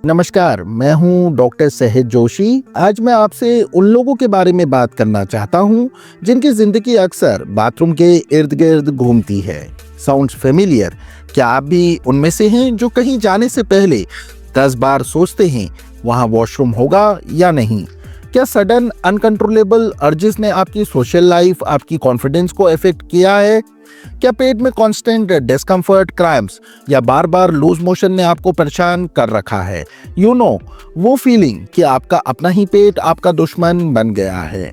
नमस्कार, मैं हूं डॉक्टर सहज जोशी। आज मैं आपसे उन लोगों के बारे में बात करना चाहता हूं जिनकी जिंदगी अक्सर बाथरूम के इर्द गिर्द घूमती है। Sounds familiar? क्या आप भी उनमें से हैं जो कहीं जाने से पहले 10 बार सोचते हैं वहां वॉशरूम होगा या नहीं? क्या सडन अनकंट्रोलेबल अर्जेस ने आपकी सोशल लाइफ, आपकी कॉन्फिडेंस को इफेक्ट किया है? क्या पेट में कांस्टेंट डिस्कम्फर्ट, क्रैम्प्स या बार बार लूज मोशन ने आपको परेशान कर रखा है? वो फीलिंग कि आपका अपना ही पेट आपका दुश्मन बन गया है।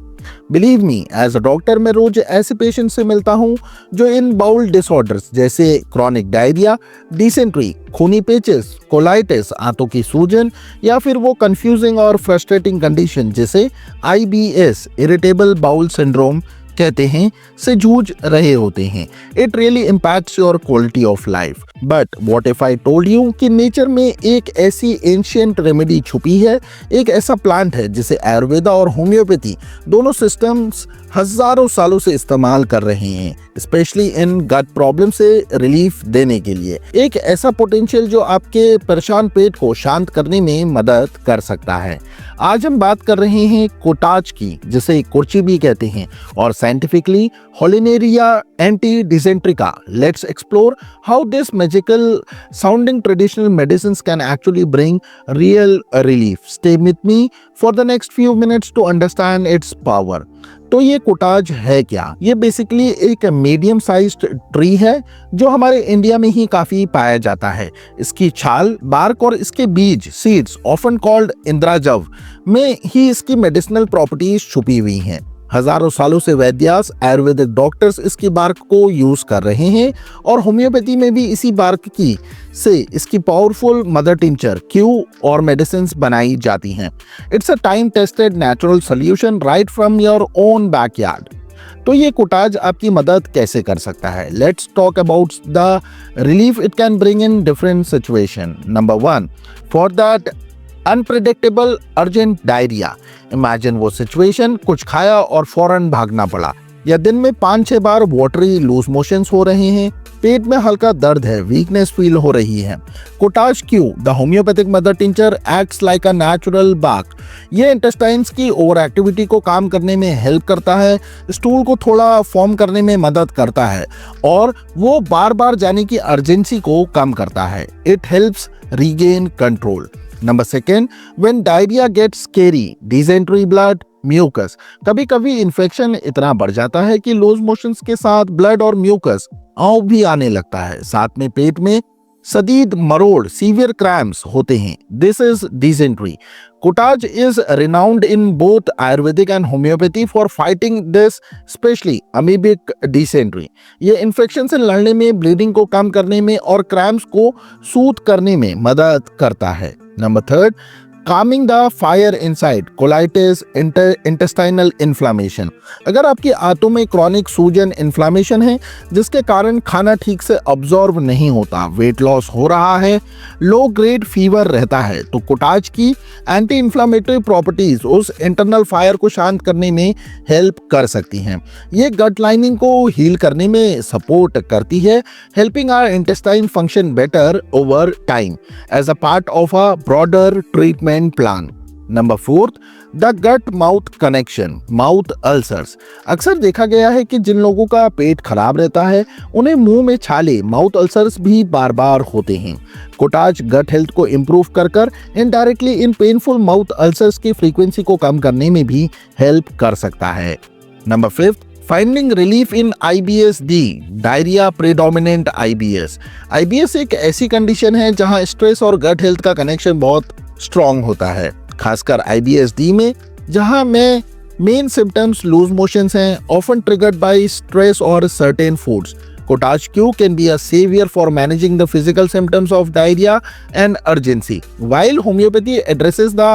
Believe me, as a doctor मैं रोज ऐसे पेशेंट से मिलता हूँ जो इन बाउल डिसऑर्डर्स जैसे क्रॉनिक डायरिया, डिसेंट्री, खूनी पेचेस, कोलाइटिस, आंतों की सूजन या फिर वो कंफ्यूजिंग और फ्रस्ट्रेटिंग कंडीशन जिसे IBS, इरिटेबल बाउल सिंड्रोम कहते हैं, से जूझ रहे होते हैं। It really impacts your quality of life. But what if I told you कि नेचर में एक ऐसी एंशिएंट रेमेडी छुपी है, एक ऐसा प्लांट है जिसे आयुर्वेदा और होम्योपैथी दोनों सिस्टम्स हजारों सालों से इस्तेमाल कर रहे हैं, स्पेशली इन गट प्रॉब्लम से रिलीफ देने के लिए। एक ऐसा पोटेंशियल जो आपके परेशान पेट को शांत करने में मदद कर सकता है। आज हम बात कर रहे हैं कोटाज की, जिसे कुर्ची भी कहते हैं, और scientifically Holarrhena antidysenterica. Let's explore how this magical sounding traditional medicines can actually bring real relief. Stay with me for the next few minutes to understand its power. तो ये कोटाज है क्या? ये बेसिकली एक मीडियम साइज्ड ट्री है जो हमारे India में ही काफी पाया जाता है। इसकी छाल, बार्क और इसके बीज, सीड्स, ऑफन कॉल्ड इंद्राजव, में ही इसकी मेडिसिनल प्रॉपर्टीज छुपी हुई हैं। हजारों सालों से वैद्यास, आयुर्वेदिक डॉक्टर्स इसकी बार्क को यूज कर रहे हैं और होम्योपैथी में भी इसी बार्क की से इसकी पावरफुल मदर टिंचर, क्यू और मेडिसिन बनाई जाती हैं। It's a time tested natural solution right from your own backyard. तो ये कोटाज आपकी मदद कैसे कर सकता है? Let's talk about the relief it can bring in different situation. Number 1, for that unpredictable urgent diarrhoea. Imagine वो सिचुएशन, कुछ खाया और फौरन भागना पड़ा, या दिन में 5-6 बार वाटरी लूज मोशंस हो रहे हैं, पेट में हल्का दर्द है, वीकनेस फील हो रही है। कोटाज Q, the homeopathic mother tincture, acts like a natural bark. ये इंटेस्टाइन्स की ओवर एक्टिविटी को काम करने में हेल्प करता है, स्टूल को थोड़ा फॉर्म करने में मदद करता है और वो बार बार जाने की अर्जेंसी को कम करता है। It helps regain control. Number 2, when diarrhea gets scary, dysentery, blood, mucus। कभी कभी इन्फेक्शन इतना बढ़ जाता है कि लूज मोशंस के साथ ब्लड और म्यूकस भी आने लगता है। साथ में पेट में शदीद मरोड़, सीवियर क्रैम्प्स होते हैं। This is dysentery. Kota's is renowned in both Ayurvedic and homeopathy for fighting this, especially amoebic dysentery। ये इन्फेक्शन से लड़ने में, ब्लीडिंग को कम करने में और क्रैम्प्स को सूद करने में मदद करता है। Number 3, calming the fire inside, colitis, intestinal inflammation। अगर आपकी आंतों में क्रॉनिक सूजन, इन्फ्लामेशन है जिसके कारण खाना ठीक से अब्जॉर्ब नहीं होता, वेट लॉस हो रहा है, लो ग्रेड फीवर रहता है, तो कोटाज की एंटी इन्फ्लामेटरी प्रॉपर्टीज उस इंटरनल फायर को शांत करने में हेल्प कर सकती हैं। ये गट लाइनिंग को हील करने में सपोर्ट करती है, helping our intestine function better over time as a part of a broader treatment plan. Number 4, the gut mouth connection, mouth ulcers. अक्सर देखा गया है कि जिन लोगों का पेट खराब रहता है उन्हें मुंह में छाले, माउथ अल्सर्स भी बार बार होते हैं। कोटाज गट हेल्थ को इम्प्रूव कर इनडायरेक्टली इन पेनफुल माउथ अल्सर्स की फ्रीक्वेंसी को कम करने में भी हेल्प कर सकता है। Number 5, finding relief in IBS-D, diarrhoea predominant IBS। IBS एक ऐसी कंडीशन है जहां स्ट्रेस और गट हेल्थ का कनेक्शन बहुत स्ट्रॉन्ग होता है, खासकर IBS-D में, जहां में मेन सिम्टम्स लूज मोशंस हैं, ऑफन ट्रिगर्ड बाय स्ट्रेस और certain foods. Kotaj Q can be a savior for managing the physical symptoms of diarrhea and urgency. While homeopathy addresses the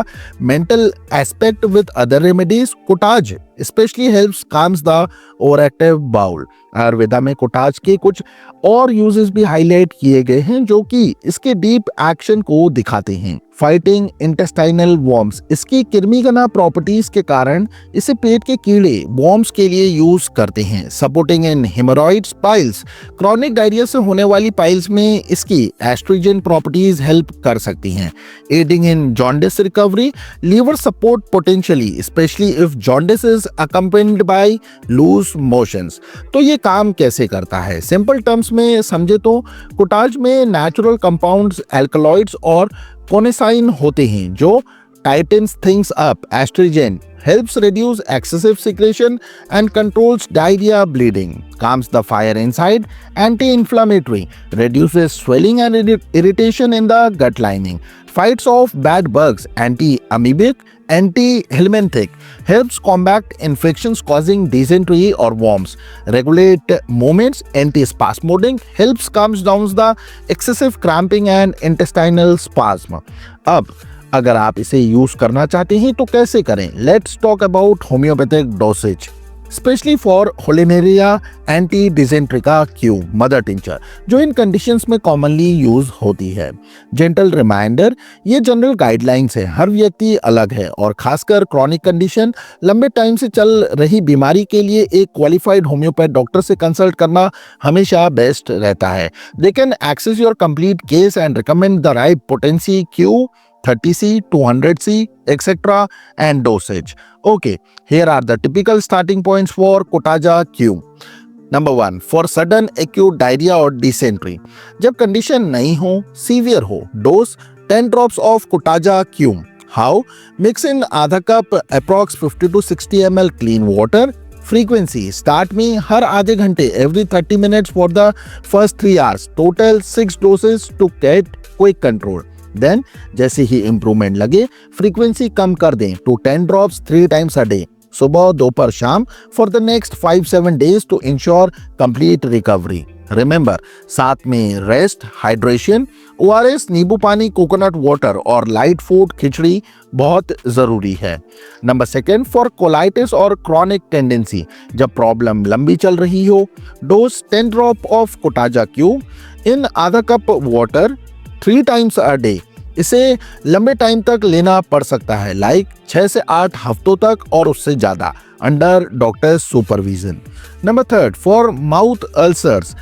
mental aspect with other remedies, Kotaj specially helps calms the overactive bowel. Ayurveda में कोटाज के कुछ और uses भी highlight किए गए हैं जो कि इसके डीप एक्शन को दिखाते हैं। फाइटिंग इंटेस्टाइनल वॉर्म्स, इसकी कृमिघना प्रॉपर्टीज के कारण इसे पेट के कीड़े वॉर्म्स के लिए यूज करते हैं। सपोर्टिंग इन हेमोरॉइड्स पाइल्स, क्रॉनिक डायरिया से होने वाली पाइल्स में इसकी एस्ट्रोजन प्रॉपर्टीज हेल्प कर सकती हैं। Aiding in jaundice recovery, liver support potentially specially if jaundice is accompanied by loose motions. तो ये काम कैसे करता है? सिंपल टर्म्स में समझे तो कोटाज में नेचुरल कंपाउंड्स एल्कलॉइड्स और कोनेसाइन होते हैं जो tightens things up. Astringent helps reduce excessive secretion and controls diarrhea bleeding, calms the fire inside, anti-inflammatory, reduces swelling and irritation in the gut lining, fights off bad bugs, anti-amoebic, anti-helminthic, helps combat infections causing dysentery or worms, regulate movements, anti-spasmodic, helps calms down the excessive cramping and intestinal spasm. अब अगर आप इसे use करना चाहते हैं तो कैसे करें? Let's talk about homeopathic dosage, specially for Holarrhena anti dysenterica Q mother tincture, जो इन कंडीशंस में कॉमनली यूज होती है। जेंटल रिमाइंडर, ये जनरल गाइडलाइंस है, हर व्यक्ति अलग है और खासकर क्रॉनिक कंडीशन लंबे टाइम से चल रही बीमारी के लिए एक क्वालिफाइड होम्योपैथ डॉक्टर से कंसल्ट करना हमेशा बेस्ट रहता है। They can assess your complete case and recommend the right potency Q 30C, 200C, etc. and dosage. Okay, here are the typical starting points for Cotaja Q. Number 1, for sudden acute diarrhea or dysentery. जब condition नहीं हो, severe हो, dose 10 drops of Cotaja Q. How? Mix in आधा cup approx 50 to 60 ml clean water. Frequency, start में हर आधे घंटे every 30 minutes for the first 3 hours. Total 6 doses to get quick control. Then जैसे ही improvement लगे frequency कम कर दें to 10 drops 3 times a day, सुबह दोपहर शाम, for the next 5-7 days to ensure complete recovery. Remember, साथ में रेस्ट, हाइड्रेशन, ORS, नींबू पानी, कोकोनट वाटर और लाइट फूड खिचड़ी बहुत जरूरी है। नंबर 2, फॉर कोलाइटिस और क्रॉनिक टेंडेंसी, जब प्रॉब्लम लंबी चल रही हो, डोज 10 ड्रॉप ऑफ कोटाजा क्यू इन आधा cup water 3 times a day। इसे लंबे टाइम तक लेना पड़ सकता है, लाइक 6 से 8 हफ्तों तक और उससे ज्यादा, under doctor supervision. Number 3, for mouth ulcers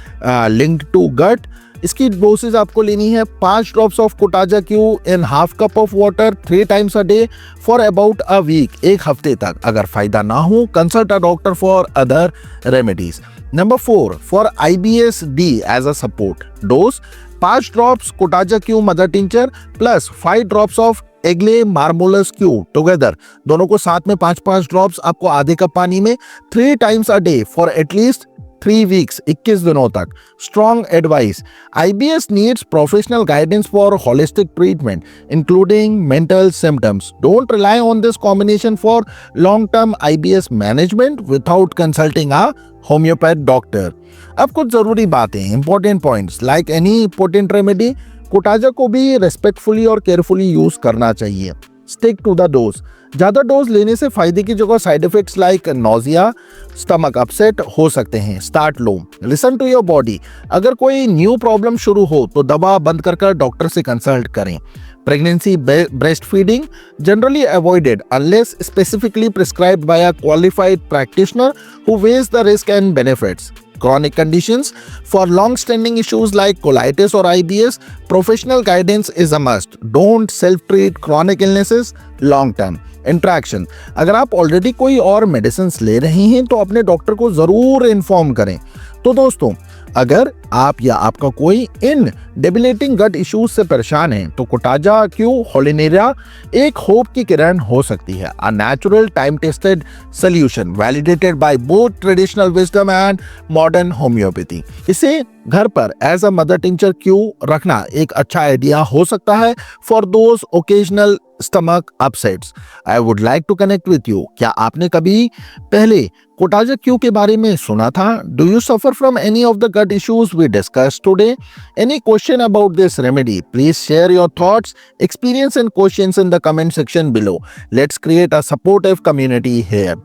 linked to gut, इसकी डोसेज आपको लेनी है 5 ड्रॉप्स ऑफ कोटाजा Q in half cup of water 3 times a day for about a week, एक हफ्ते तक। अगर फायदा ना हो, consult a doctor for other remedies. Number 4, for IBS-D as a support, dose 5 drops कोटाजा Q mother tincture plus 5 drops of एग्ले मार्मोलस Q together, दोनों को साथ में 5-5 ड्रॉप्स आपको आधे कप पानी में 3 times a day for at least 3 weeks, 21 दिनों तक। Strong advice, IBS needs professional guidance for holistic treatment including mental symptoms. Don't rely on this combination for long term IBS management without consulting a homeopath doctor. अब कुछ जरूरी बातें, important points, like any potent remedy, कोटाजा को भी respectfully और carefully use करना चाहिए। स्टिक टू द डोज, ज्यादा डोज लेने से फायदे की जगह side effects like nausea, stomach upset हो सकते हैं। Start low, listen to your body, अगर कोई न्यू प्रॉब्लम शुरू हो तो दवा बंद कर डॉक्टर से कंसल्ट करें। Pregnancy breast feeding generally avoided unless specifically prescribed by a qualified practitioner who weighs the risk and benefits. Chronic conditions, for long-standing issues like colitis or IBS, professional guidance is a must. Don't self-treat chronic illnesses long term. Interaction, अगर आप already कोई और medicine ले रहे हैं तो अपने doctor को जरूर इन्फॉर्म करें। तो दोस्तों, अगर आप या आपका कोई इन डेबिलेटिंग गट इश्यूज से परेशान है तो कोटाजा क्यू होलिनेरिया एक होप की किरण हो सकती है। A natural time tested solution validated by both traditional wisdom and modern homeopathy. इसे घर पर as a mother tincture Q रखना एक अच्छा आइडिया हो सकता है for those occasional stomach upsets. I would like to connect with you. क्या आपने कभी पहले कोटाजा क्यू के बारे में सुना था? Do you suffer from any of the gut issues we discuss today? Any question about this remedy? Please share your thoughts, experience and questions in the comment section below. Let's create a supportive community here.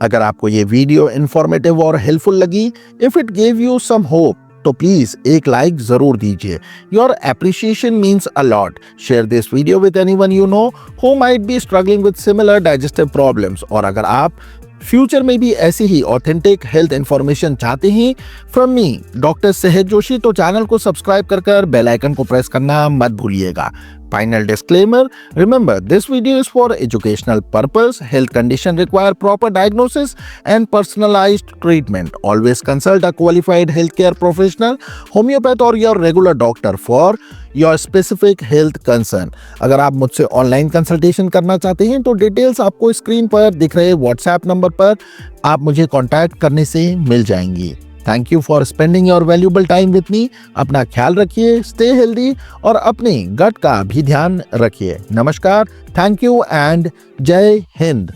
अगर आपको ये video informative और helpful लगी, if it gave you some hope, तो please एक like जरूर दीजिए. Your appreciation means a lot. Share this video with anyone you know who might be struggling with similar digestive problems. और अगर आप future में भी ऐसी ही ऑथेंटिक हेल्थ इंफॉर्मेशन चाहते हैं फ्रॉम मी डॉक्टर सहज जोशी, तो चैनल को सब्सक्राइब कर बेल आइकन को प्रेस करना मत भूलिएगा. Final disclaimer, remember this video is for educational purpose. Health condition require proper diagnosis and personalized treatment. Always consult a qualified healthcare professional, homeopath or your regular doctor for your specific health concern. अगर आप मुझसे online consultation करना चाहते हैं तो details आपको screen पर दिख रहे व्हाट्सएप नंबर पर आप मुझे कॉन्टैक्ट करने से मिल जाएंगी. Thank you for spending your valuable time with me. अपना ख्याल रखिए, स्टे हेल्दी और अपने गट का भी ध्यान रखिए. नमस्कार, थैंक यू एंड जय हिंद.